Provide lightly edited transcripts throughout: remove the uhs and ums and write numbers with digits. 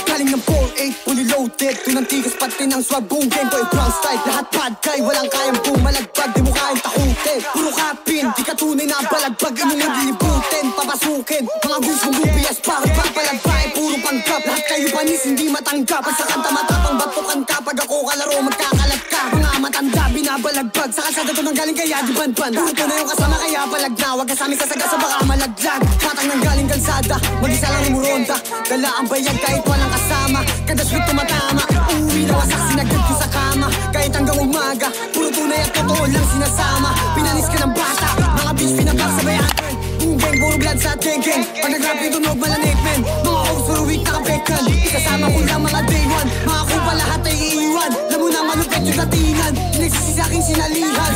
Galing ng 4-8, fully loaded. Pinantigas pati ng swag, boom game boy, brown style. Lahat bad guy, walang kayang bumalagpag. Di mo kayang takutin, puro kapin. Di ka tunay na balagbag, imong nililibutin. Papasukin, mga gusto mong lupias. Bakit ba palagpain, puro panggap. Lahat kayo panis, hindi matanggap. Pag sa kanta matapang, batukan ka. Pag ako kalaro, magkakalat ka. Mga matanda, binabalagbag. Sa kalsada to nang galing kaya di ban-ban. Puto na yung kasama kaya balag na. Wag kasami kasagasa, baka malaglag. Patang nang galing kalsada, mag-isa lang umuronda. Dala ang bayag kahit walang kasama. Kada sweet tumatama, uuwi na wasak, sinagad ko sa kama. Kahit hanggang umaga, puro tunay at totoo lang sinasama. Pinanis ka ng bata, mga bitch pinapagsabayan. Boom bang, puro blood sa geng-geng. Pag nag-rap yung tunog, malanig men. Mga hoes for a week nakabekan. Kasama ko lang mga day one. Mga kupa lahat ay iiwan. Lamo na malupet yung datingan. Pinagsisi sa aking sinalihan.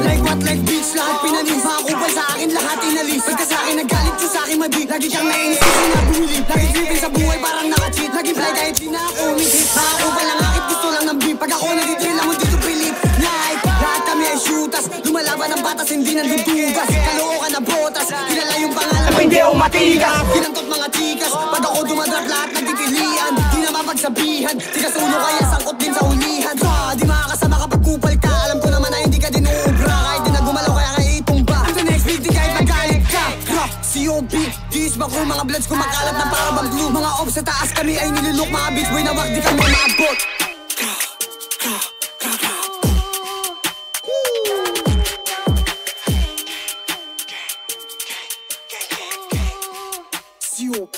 Like what, like bitch, lahat pinanis. Mga kupa sa akin, lahat inalis. Pagka sa akin nagalit yung sa akin madi. Lagi kang nainis kasi nabulip. Lagi tripping sa buhay parang naka-cheat. Lagi fly kahit di na ako umihit. Mga kupa lang akit, gusto lang ng beat. Pag ako nagtitrill ako dito pilit. Like, lahat kami ay shooters. Lumalaban ng batas, hindi nandudugas. Kalookan na botas, kilala yung pangalan. Hindi ako matigas. Kinantot mga chikas. Pag ako dumadrap, lahat nagtitilian. Di na mapagsabihan. Tigas ulo kaya sangkot din sa ulihan. Di makakasama kapag kupal ka. Alam ko naman na hindi ka din uubra. Kahit di na gumalaw kaya kaya itumba. Ang the next beat, di kahit magalit ka. COB, dis ba ko mga bloods kumakalat na para bang glue. Mga ops sa taas kami ay nilulok. Mga bitch boy na wag di kami maabot. COB,